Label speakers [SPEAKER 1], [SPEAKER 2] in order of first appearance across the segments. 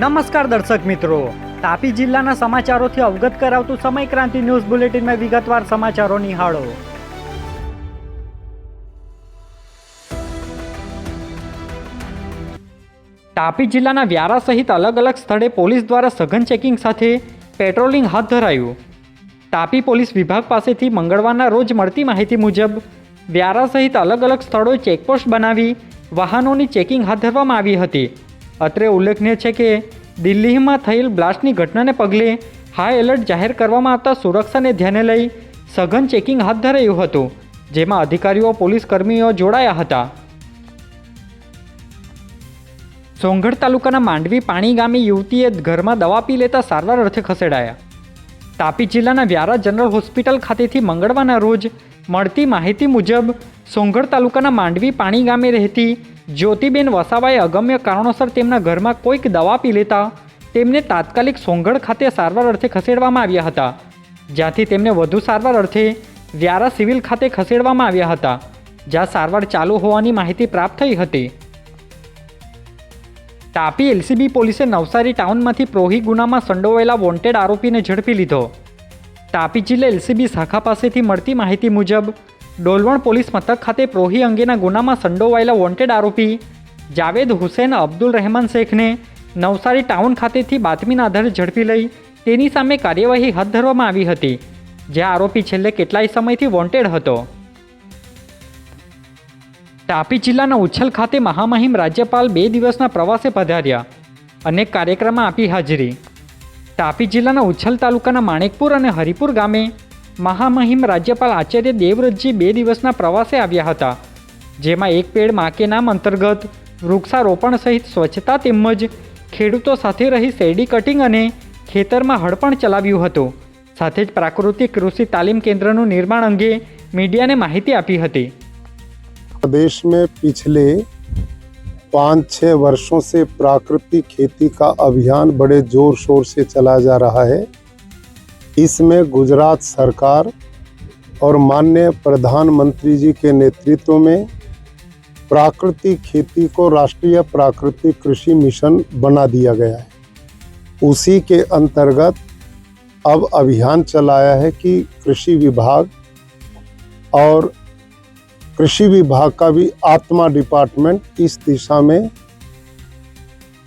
[SPEAKER 1] નમસ્કાર દર્શક મિત્રો, તાપી જિલ્લાના સમાચારોથી અવગત કરાવતું સમય ક્રાંતિ ન્યૂઝ બુલેટિનમાં વિગતવાર સમાચારો નિહાળો. તાપી જિલ્લાના વ્યારા સહિત અલગ અલગ સ્થળે પોલીસ દ્વારા સઘન ચેકિંગ સાથે પેટ્રોલિંગ હાથ ધરાયું. તાપી પોલીસ વિભાગ પાસેથી મંગળવારના રોજ મળતી માહિતી મુજબ વ્યારા સહિત અલગ અલગ સ્થળોએ ચેકપોસ્ટ બનાવી વાહનોની ચેકિંગ હાથ ધરવામાં આવી હતી. અત્રે ઉલ્લેખનીય છે કે દિલ્હીમાં થયેલ બ્લાસ્ટની ઘટનાને પગલે હાઈ એલર્ટ જાહેર કરવામાં આવતા સુરક્ષાને ધ્યાને લઈ સઘન ચેકિંગ હાથ ધરાયું હતું, જેમાં અધિકારીઓ પોલીસ કર્મીઓ જોડાયા હતા. સોંગઢ તાલુકાના માંડવી પાણી ગામે યુવતીએ ઘરમાં દવા પી લેતા સારવાર અર્થે ખસેડાયા. તાપી જિલ્લાના વ્યારા જનરલ હોસ્પિટલ ખાતેથી મંગળવારના રોજ મળતી માહિતી મુજબ સોંગઢ તાલુકાના માંડવી પાણી ગામે રહેતી જ્યોતિબેન વસાવાએ અગમ્ય કારણોસર તેમના ઘરમાં કોઈક દવા પી લેતા તેમને તાત્કાલિક સોંગઢ ખાતે સારવાર અર્થે ખસેડવામાં આવ્યા હતા, જ્યાંથી તેમને વધુ સારવાર અર્થે વ્યારા સિવિલ ખાતે ખસેડવામાં આવ્યા હતા, જ્યાં સારવાર ચાલુ હોવાની માહિતી પ્રાપ્ત થઈ હતી. તાપી એલસીબી પોલીસે નવસારી ટાઉનમાંથી પ્રોહી ગુનામાં સંડોવાયેલા વોન્ટેડ આરોપીને ઝડપી લીધો. તાપી જિલ્લા એલસીબી શાખા પાસેથી મળતી માહિતી મુજબ ડોલવણ પોલીસ મથક ખાતે પ્રોહી અંગેના ગુનામાં સંડોવાયેલા વોન્ટેડ આરોપી જાવેદ હુસેન અબ્દુલ રહેમાન શેખને નવસારી ટાઉન ખાતેથી બાતમીના આધારે ઝડપી લઈ તેની સામે કાર્યવાહી હાથ ધરવામાં આવી હતી, જ્યાં આરોપી છેલ્લે કેટલાય સમયથી વોન્ટેડ હતો. તાપી જિલ્લાના ઉચ્છલ ખાતે મહામહિમ રાજ્યપાલ 2 દિવસના પ્રવાસે પધાર્યા. અનેક કાર્યક્રમમાં આપી હાજરી. તાપી જિલ્લાના ઉચ્છલ તાલુકાના માણેકપુર અને હરિપુર ગામે મહામહિમ રાજ્યપાલ આચાર્ય દેવવ્રતજી 2 દિવસના પ્રવાસે આવ્યા હતા, જેમાં એક પેડ માં કે નામ અંતર્ગત વૃક્ષારોપણ સહિત સ્વચ્છતા તેમજ ખેડૂતો સાથે રહી શેરડી કટિંગ અને ખેતરમાં હળપણ ચલાવ્યું હતું. સાથે જ પ્રાકૃતિક કૃષિ તાલીમ કેન્દ્રનું નિર્માણ અંગે મીડિયાને માહિતી આપી હતી.
[SPEAKER 2] प्रदेश में पिछले 5-6 वर्षों से प्राकृतिक खेती का अभियान बड़े जोर शोर से चला जा रहा है. इसमें गुजरात सरकार और माननीय प्रधानमंत्री जी के नेतृत्व में प्राकृतिक खेती को राष्ट्रीय प्राकृतिक कृषि मिशन बना दिया गया है. उसी के अंतर्गत अब अभियान चलाया है कि कृषि विभाग और कृषि विभाग का भी आत्मा डिपार्टमेंट इस दिशा में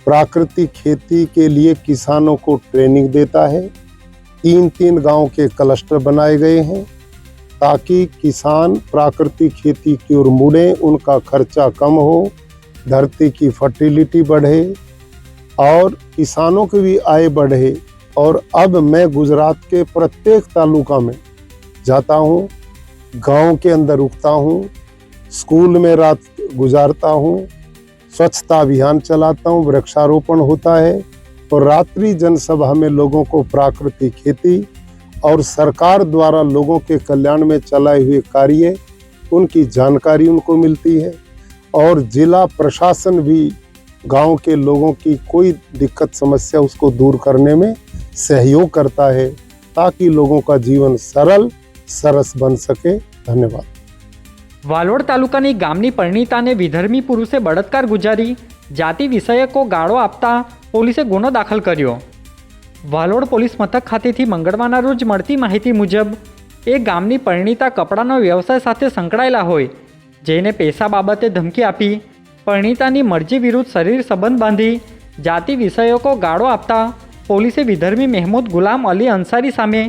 [SPEAKER 2] प्राकृतिक खेती के लिए किसानों को ट्रेनिंग देता है. 3 गांव के क्लस्टर बनाए गए हैं ताकि किसान प्राकृतिक खेती की ओर मुड़े, उनका खर्चा कम हो, धरती की फर्टिलिटी बढ़े और किसानों की भी आय बढ़े. और अब मैं गुजरात के प्रत्येक तालुका में जाता हूँ, गांव के अंदर रुकता हूँ, स्कूल में रात गुजारता हूँ, स्वच्छता अभियान चलाता हूँ, वृक्षारोपण होता है और रात्रि जनसभा में लोगों को प्राकृतिक खेती और सरकार द्वारा लोगों के कल्याण में चलाए हुए कार्य उनकी जानकारी उनको मिलती है. और जिला प्रशासन भी गांव के लोगों की कोई दिक्कत समस्या उसको दूर करने में सहयोग करता है ताकि लोगों का जीवन सरल सरस बन सके. धन्यवाद.
[SPEAKER 1] વાલોડ તાલુકાની ગામની પરિણીતાને વિધર્મી પુરુષે બળાત્કાર ગુજારી જાતિ વિષયકો ગાળો આપતા પોલીસે ગુનો દાખલ કર્યો. વાલોડ પોલીસ મથક ખાતેથી મંગળવારના રોજ મળતી માહિતી મુજબ એક ગામની પરિણીતા કપડાનો વ્યવસાય સાથે સંકળાયેલા હોય, જેને પૈસા બાબતે ધમકી આપી પરિણીતાની મરજી વિરુદ્ધ શરીર સંબંધ બાંધી જાતિ વિષયકો ગાળો આપતા પોલીસે વિધર્મી મહેમૂદ ગુલામ અલી અંસારી સામે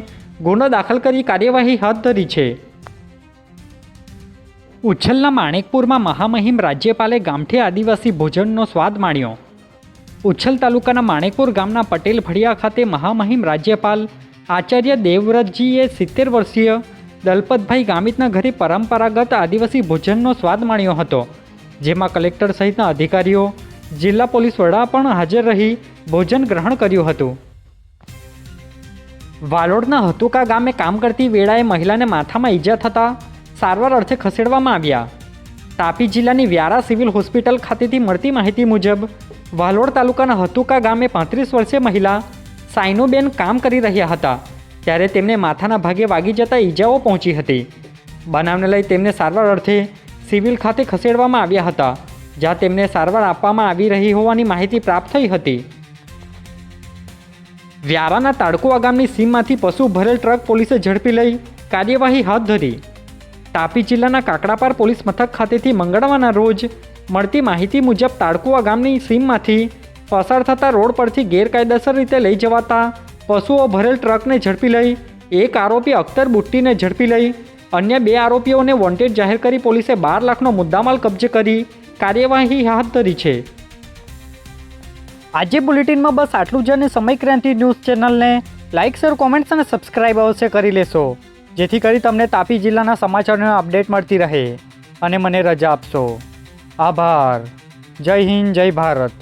[SPEAKER 1] ગુનો દાખલ કરી કાર્યવાહી હાથ ધરી છે. ઉચ્છલના માણેકપુરમાં મહામહિમ રાજ્યપાલે ગામઠી આદિવાસી ભોજનનો સ્વાદ માણ્યો. ઉચ્છલ તાલુકાના માણેકપુર ગામના પટેલ ફળિયા ખાતે મહામહિમ રાજ્યપાલ આચાર્ય દેવવ્રતજીએ 70 વર્ષીય દલપતભાઈ ગામિતના ઘરે પરંપરાગત આદિવાસી ભોજનનો સ્વાદ માણ્યો હતો, જેમાં કલેક્ટર સહિતના અધિકારીઓ, જિલ્લા પોલીસ વડા પણ હાજર રહી ભોજન ગ્રહણ કર્યું હતું. વાલોડના હતુકા ગામે કામ કરતી વેળાએ મહિલાને માથામાં ઈજા થતાં સારવાર અર્થે ખસેડવામાં આવ્યા. તાપી જિલ્લાની વ્યારા સિવિલ હોસ્પિટલ ખાતેથી મળતી માહિતી મુજબ વાલોડ તાલુકાના હતુકા ગામે 35 વર્ષીય મહિલા સાઈનુબેન કામ કરી રહ્યા હતા, ત્યારે તેમને માથાના ભાગે વાગી જતા ઈજાઓ પહોંચી હતી. બનાવને લઈ તેમને સારવાર અર્થે સિવિલ ખાતે ખસેડવામાં આવ્યા હતા, જ્યાં તેમને સારવાર આપવામાં આવી રહી હોવાની માહિતી પ્રાપ્ત થઈ હતી. વ્યારાના તાડકુવા ગામની સીમમાંથી પશુ ભરેલ ટ્રક પોલીસે ઝડપી લઈ કાર્યવાહી હાથ ધરી. તાપી જિલ્લાના કાકડાપાર પોલીસ મથક ખાતેથી મંગળવારના રોજ મળતી માહિતી મુજબ તાડકુવા ગામની સીમમાંથી પસાર થતા રોડ પરથી ગેરકાયદેસર રીતે લઈ જવાતા પશુઓ ભરેલ ટ્રકને ઝડપી લઈ એક આરોપી અખ્તર બુટ્ટીને ઝડપી લઈ અન્ય 2 આરોપીઓને વોન્ટેડ જાહેર કરી પોલીસે 12 લાખનો મુદ્દામાલ કબજે કરી કાર્યવાહી હાથ ધરી છે. આજે બુલેટિનમાં બસ આટલું જ અને સમય ક્રાંતિ ન્યૂઝ ચેનલને લાઇક શેર કોમેન્ટ્સ અને સબસ્ક્રાઇબ અવશ્ય કરી લેશો, જેથી કરી તમને તાપી જિલ્લાના સમાચારોની અપડેટ મળતી રહે અને મને રજા આપશો. આભાર. જય હિન્દ, જય ભારત.